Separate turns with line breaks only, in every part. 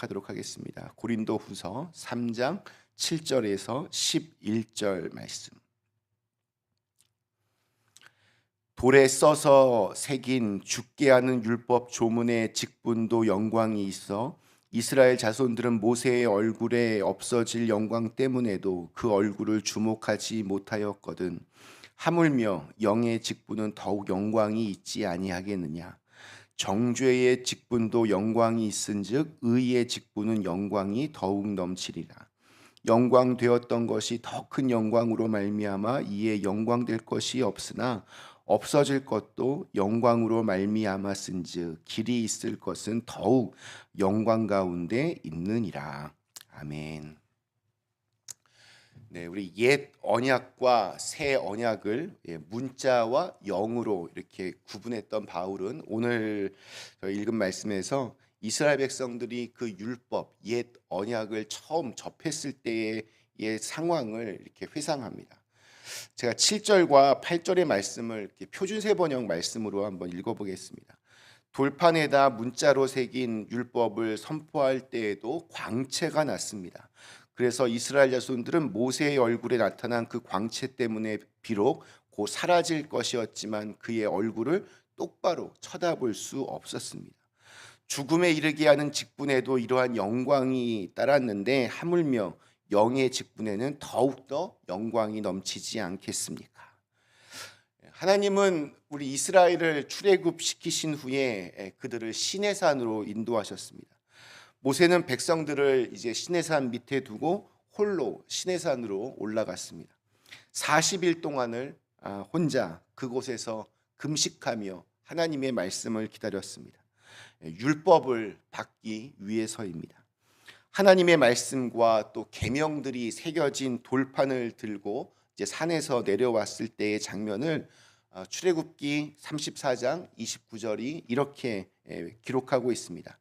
시작하도록 하겠습니다. 고린도후서 3장 7절에서 11절 말씀. 돌에 써서 새긴 죽게 하는 율법 조문의 직분도 영광이 있어 이스라엘 자손들은 모세의 얼굴에 없어질 영광 때문에도 그 얼굴을 주목하지 못하였거든. 하물며 영의 직분은 더욱 영광이 있지 아니하겠느냐. 정죄의 직분도 영광이 있은즉 의의 직분은 영광이 더욱 넘치리라. 영광 되었던 것이 더 큰 영광으로 말미암아 이에 영광될 것이 없으나 없어질 것도 영광으로 말미암았은즉 길이 있을 것은 더욱 영광 가운데 있느니라. 아멘. 네, 우리 옛 언약과 새 언약을 문자와 영으로 이렇게 구분했던 바울은 오늘 읽은 말씀에서 이스라엘 백성들이 그 율법, 옛 언약을 처음 접했을 때의 상황을 이렇게 회상합니다. 제가 7절과 8절의 말씀을 이렇게 표준세 번역 말씀으로 한번 읽어보겠습니다. 돌판에다 문자로 새긴 율법을 선포할 때에도 광채가 났습니다. 그래서 이스라엘 자손들은 모세의 얼굴에 나타난 그 광채 때문에 비록 곧 사라질 것이었지만 그의 얼굴을 똑바로 쳐다볼 수 없었습니다. 죽음에 이르게 하는 직분에도 이러한 영광이 따랐는데 하물며 영의 직분에는 더욱더 영광이 넘치지 않겠습니까? 하나님은 우리 이스라엘을 출애굽시키신 후에 그들을 시내산으로 인도하셨습니다. 모세는 백성들을 이제 시내산 밑에 두고 홀로 시내산으로 올라갔습니다. 40일 동안을 혼자 그곳에서 금식하며 하나님의 말씀을 기다렸습니다. 율법을 받기 위해서입니다. 하나님의 말씀과 또 계명들이 새겨진 돌판을 들고 이제 산에서 내려왔을 때의 장면을 출애굽기 34장 29절이 이렇게 기록하고 있습니다.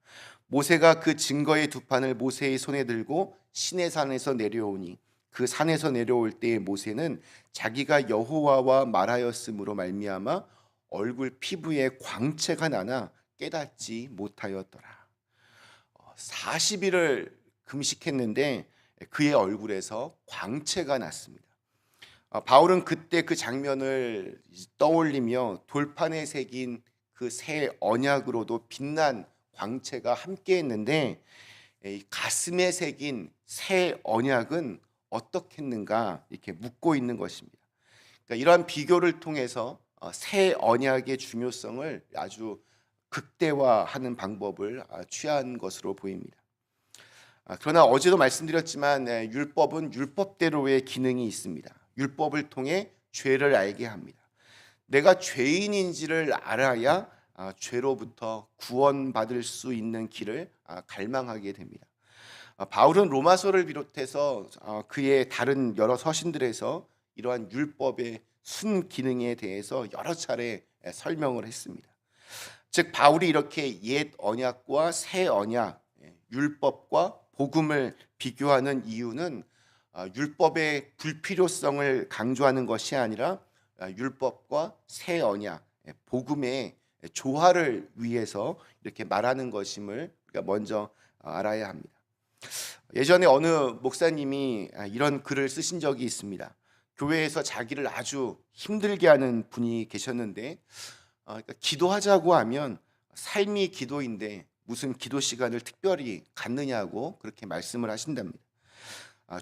모세가 그 증거의 두 판을 모세의 손에 들고 시내산에서 내려오니 그 산에서 내려올 때에 모세는 자기가 여호와와 말하였으므로 말미암아 얼굴 피부에 광채가 나나 깨닫지 못하였더라. 40일을 금식했는데 그의 얼굴에서 광채가 났습니다. 바울은 그때 그 장면을 떠올리며 돌판에 새긴 그 새 언약으로도 빛난 광채가 함께했는데 가슴에 새긴 새 언약은 어떻겠는가 이렇게 묻고 있는 것입니다. 그러니까 이러한 비교를 통해서 새 언약의 중요성을 아주 극대화하는 방법을 취한 것으로 보입니다. 그러나 어제도 말씀드렸지만 율법은 율법대로의 기능이 있습니다. 율법을 통해 죄를 알게 합니다. 내가 죄인인지를 알아야 죄로부터 구원받을 수 있는 길을 갈망하게 됩니다. 바울은 로마서를 비롯해서 그의 다른 여러 서신들에서 이러한 율법의 순기능에 대해서 여러 차례 설명을 했습니다. 즉 바울이 이렇게 옛 언약과 새 언약, 율법과 복음을 비교하는 이유는 율법의 불필요성을 강조하는 것이 아니라 율법과 새 언약, 복음의 조화를 위해서 이렇게 말하는 것임을 우리가 먼저 알아야 합니다. 예전에 어느 목사님이 이런 글을 쓰신 적이 있습니다. 교회에서 자기를 아주 힘들게 하는 분이 계셨는데 그러니까 기도하자고 하면 삶이 기도인데 무슨 기도 시간을 특별히 갖느냐고 그렇게 말씀을 하신답니다.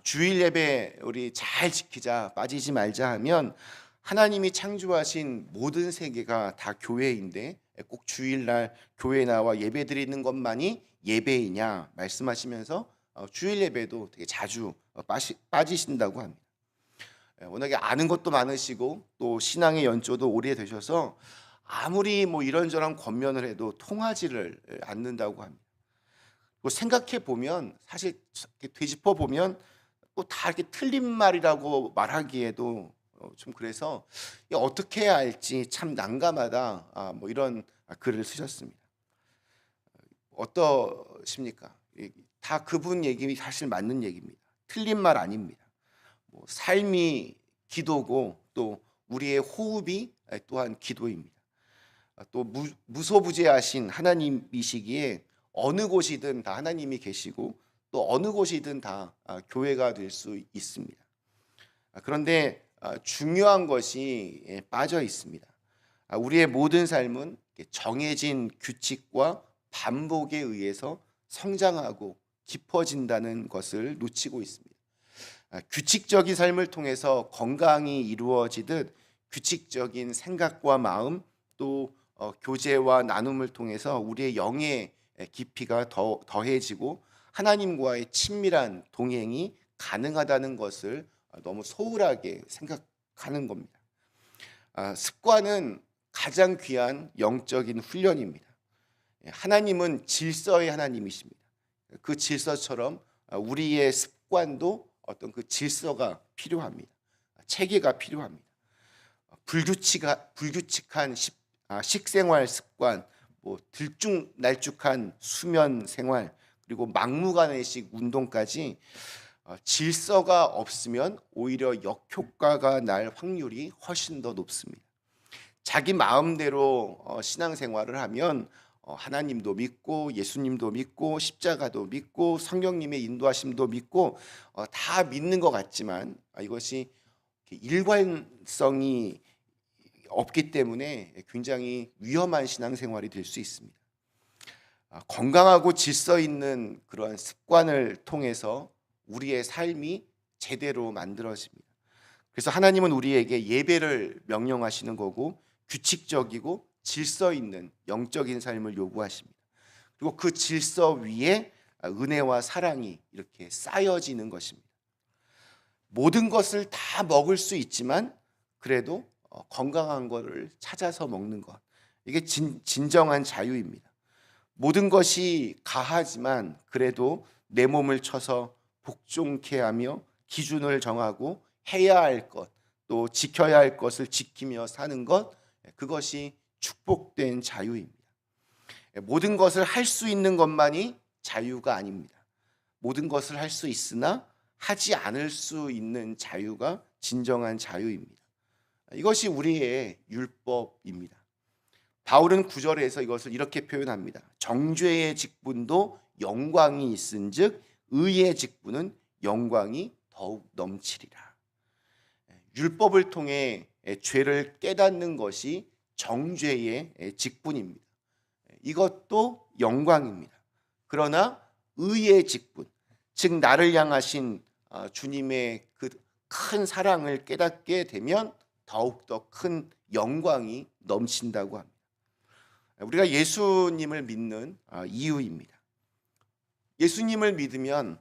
주일 예배 우리 잘 지키자, 빠지지 말자 하면 하나님이 창조하신 모든 세계가 다 교회인데 꼭 주일날 교회에 나와 예배 드리는 것만이 예배이냐 말씀하시면서 주일 예배도 되게 자주 빠지신다고 합니다. 워낙에 아는 것도 많으시고 또 신앙의 연조도 오래되셔서 아무리 뭐 이런저런 권면을 해도 통하지를 않는다고 합니다. 생각해 보면 사실 되짚어 보면 또 다 이렇게 틀린 말이라고 말하기에도 좀 그래서 어떻게 해야 할지 참 난감하다. 뭐 이런 글을 쓰셨습니다. 어떠십니까? 다 그분 얘기 사실 맞는 얘기입니다. 틀린 말 아닙니다. 삶이 기도고 또 우리의 호흡이 또한 기도입니다. 또 무소부재하신 하나님이시기에 어느 곳이든 다 하나님이 계시고 또 어느 곳이든 다 교회가 될 수 있습니다. 그런데 중요한 것이 빠져 있습니다. 우리의 모든 삶은 정해진 규칙과 반복에 의해서 성장하고 깊어진다는 것을 놓치고 있습니다. 규칙적인 삶을 통해서 건강이 이루어지듯 규칙적인 생각과 마음 또 교제와 나눔을 통해서 우리의 영의 깊이가 더해지고 하나님과의 친밀한 동행이 가능하다는 것을 너무 소홀하게 생각하는 겁니다. 습관은 가장 귀한 영적인 훈련입니다. 하나님은 질서의 하나님이십니다. 그 질서처럼 우리의 습관도 어떤 그 질서가 필요합니다. 체계가 필요합니다. 불규칙한 식생활 습관, 들쭉날쭉한 수면 생활, 그리고 막무가내식 운동까지 질서가 없으면 오히려 역효과가 날 확률이 훨씬 더 높습니다. 자기 마음대로 신앙생활을 하면 하나님도 믿고 예수님도 믿고 십자가도 믿고 성령님의 인도하심도 믿고 다 믿는 것 같지만 이것이 일관성이 없기 때문에 굉장히 위험한 신앙생활이 될 수 있습니다. 건강하고 질서 있는 그러한 습관을 통해서 우리의 삶이 제대로 만들어집니다. 그래서 하나님은 우리에게 예배를 명령하시는 거고 규칙적이고 질서 있는 영적인 삶을 요구하십니다. 그리고 그 질서 위에 은혜와 사랑이 이렇게 쌓여지는 것입니다. 모든 것을 다 먹을 수 있지만 그래도 건강한 것을 찾아서 먹는 것, 이게 진정한 자유입니다. 모든 것이 가하지만 그래도 내 몸을 쳐서 복종케 하며 기준을 정하고 해야 할 것, 또 지켜야 할 것을 지키며 사는 것, 그것이 축복된 자유입니다. 모든 것을 할 수 있는 것만이 자유가 아닙니다. 모든 것을 할 수 있으나 하지 않을 수 있는 자유가 진정한 자유입니다. 이것이 우리의 율법입니다. 바울은 9절에서 이것을 이렇게 표현합니다. 정죄의 직분도 영광이 있은즉 의의 직분은 영광이 더욱 넘치리라. 율법을 통해 죄를 깨닫는 것이 정죄의 직분입니다. 이것도 영광입니다. 그러나 의의 직분, 즉 나를 향하신 주님의 그 큰 사랑을 깨닫게 되면 더욱더 큰 영광이 넘친다고 합니다. 우리가 예수님을 믿는 이유입니다. 예수님을 믿으면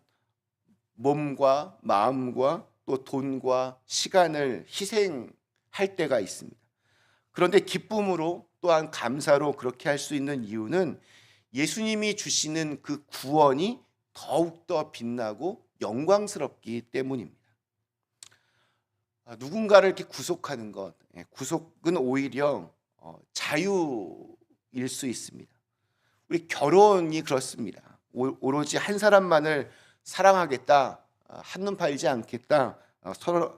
몸과 마음과 또 돈과 시간을 희생할 때가 있습니다. 그런데 기쁨으로 또한 감사로 그렇게 할 수 있는 이유는 예수님이 주시는 그 구원이 더욱더 빛나고 영광스럽기 때문입니다. 누군가를 이렇게 구속하는 것, 구속은 오히려 자유일 수 있습니다. 우리 결혼이 그렇습니다. 오로지 한 사람만을 사랑하겠다, 한눈 팔지 않겠다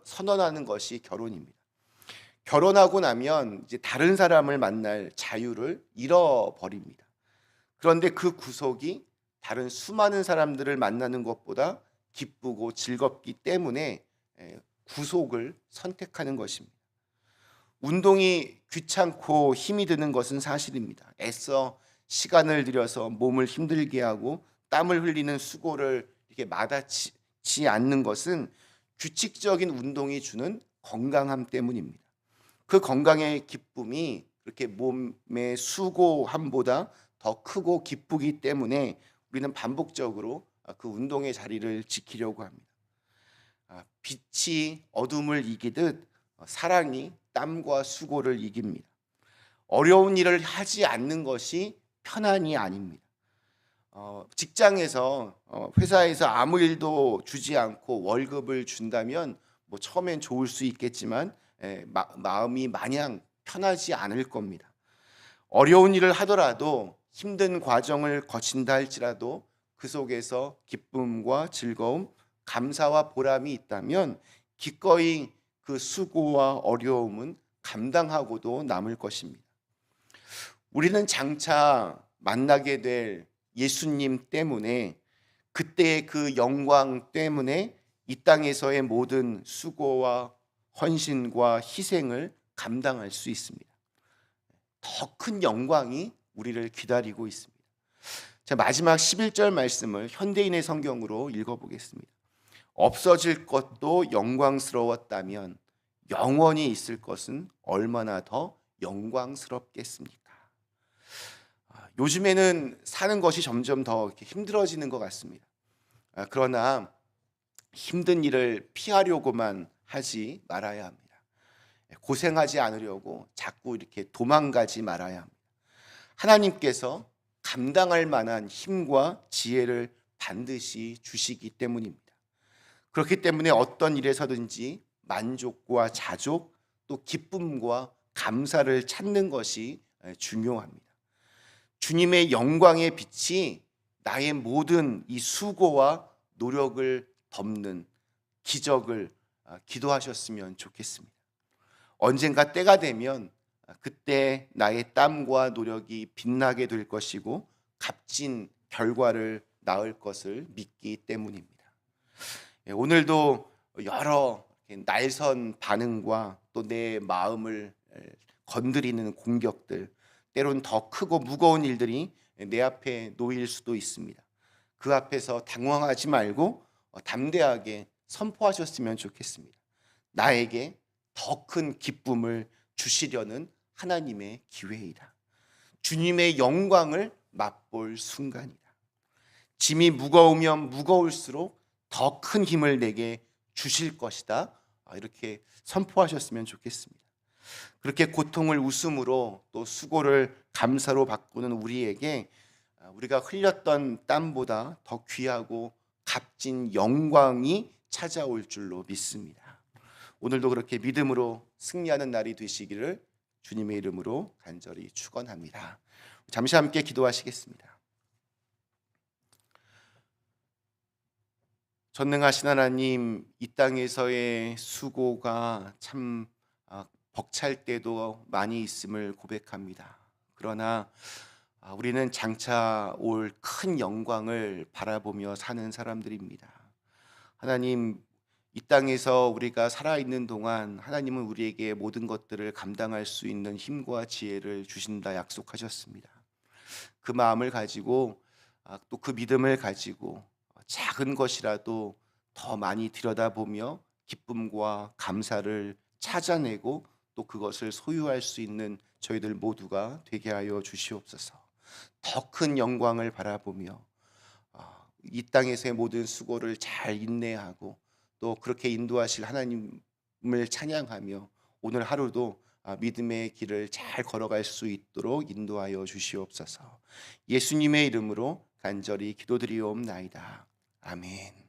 선언하는 것이 결혼입니다. 결혼하고 나면 이제 다른 사람을 만날 자유를 잃어버립니다. 그런데 그 구속이 다른 수많은 사람들을 만나는 것보다 기쁘고 즐겁기 때문에 구속을 선택하는 것입니다. 운동이 귀찮고 힘이 드는 것은 사실입니다. 애써 시간을 들여서 몸을 힘들게 하고 땀을 흘리는 수고를 이렇게 마다치지 않는 것은 규칙적인 운동이 주는 건강함 때문입니다. 그 건강의 기쁨이 그렇게 몸의 수고함보다 더 크고 기쁘기 때문에 우리는 반복적으로 그 운동의 자리를 지키려고 합니다. 빛이 어둠을 이기듯 사랑이 땀과 수고를 이깁니다. 어려운 일을 하지 않는 것이 편안이 아닙니다. 직장에서 회사에서 아무 일도 주지 않고 월급을 준다면 처음엔 좋을 수 있겠지만 마음이 마냥 편하지 않을 겁니다. 어려운 일을 하더라도 힘든 과정을 거친다 할지라도 그 속에서 기쁨과 즐거움, 감사와 보람이 있다면 기꺼이 그 수고와 어려움은 감당하고도 남을 것입니다. 우리는 장차 만나게 될 예수님 때문에, 그때의 그 영광 때문에 이 땅에서의 모든 수고와 헌신과 희생을 감당할 수 있습니다. 더 큰 영광이 우리를 기다리고 있습니다. 자, 마지막 11절 말씀을 현대인의 성경으로 읽어보겠습니다. 없어질 것도 영광스러웠다면 영원히 있을 것은 얼마나 더 영광스럽겠습니까? 요즘에는 사는 것이 점점 더 이렇게 힘들어지는 것 같습니다. 그러나 힘든 일을 피하려고만 하지 말아야 합니다. 고생하지 않으려고 자꾸 이렇게 도망가지 말아야 합니다. 하나님께서 감당할 만한 힘과 지혜를 반드시 주시기 때문입니다. 그렇기 때문에 어떤 일에서든지 만족과 자족, 또 기쁨과 감사를 찾는 것이 중요합니다. 주님의 영광의 빛이 나의 모든 이 수고와 노력을 덮는 기적을 기도하셨으면 좋겠습니다. 언젠가 때가 되면 그때 나의 땀과 노력이 빛나게 될 것이고 값진 결과를 낳을 것을 믿기 때문입니다. 오늘도 여러 날선 반응과 또 내 마음을 건드리는 공격들, 때론 더 크고 무거운 일들이 내 앞에 놓일 수도 있습니다. 그 앞에서 당황하지 말고 담대하게 선포하셨으면 좋겠습니다. 나에게 더 큰 기쁨을 주시려는 하나님의 기회이다. 주님의 영광을 맛볼 순간이다. 짐이 무거우면 무거울수록 더 큰 힘을 내게 주실 것이다. 이렇게 선포하셨으면 좋겠습니다. 그렇게 고통을 웃음으로 또 수고를 감사로 바꾸는 우리에게 우리가 흘렸던 땀보다 더 귀하고 값진 영광이 찾아올 줄로 믿습니다. 오늘도 그렇게 믿음으로 승리하는 날이 되시기를 주님의 이름으로 간절히 축원합니다. 잠시 함께 기도하시겠습니다. 전능하신 하나님, 이 땅에서의 수고가 참 벅찰 때도 많이 있음을 고백합니다. 그러나 우리는 장차 올 큰 영광을 바라보며 사는 사람들입니다. 하나님, 이 땅에서 우리가 살아있는 동안 하나님은 우리에게 모든 것들을 감당할 수 있는 힘과 지혜를 주신다 약속하셨습니다. 그 마음을 가지고 또 그 믿음을 가지고 작은 것이라도 더 많이 들여다보며 기쁨과 감사를 찾아내고 또 그것을 소유할 수 있는 저희들 모두가 되게 하여 주시옵소서. 더 큰 영광을 바라보며 이 땅에서의 모든 수고를 잘 인내하고 또 그렇게 인도하실 하나님을 찬양하며 오늘 하루도 믿음의 길을 잘 걸어갈 수 있도록 인도하여 주시옵소서. 예수님의 이름으로 간절히 기도드리옵나이다. 아멘.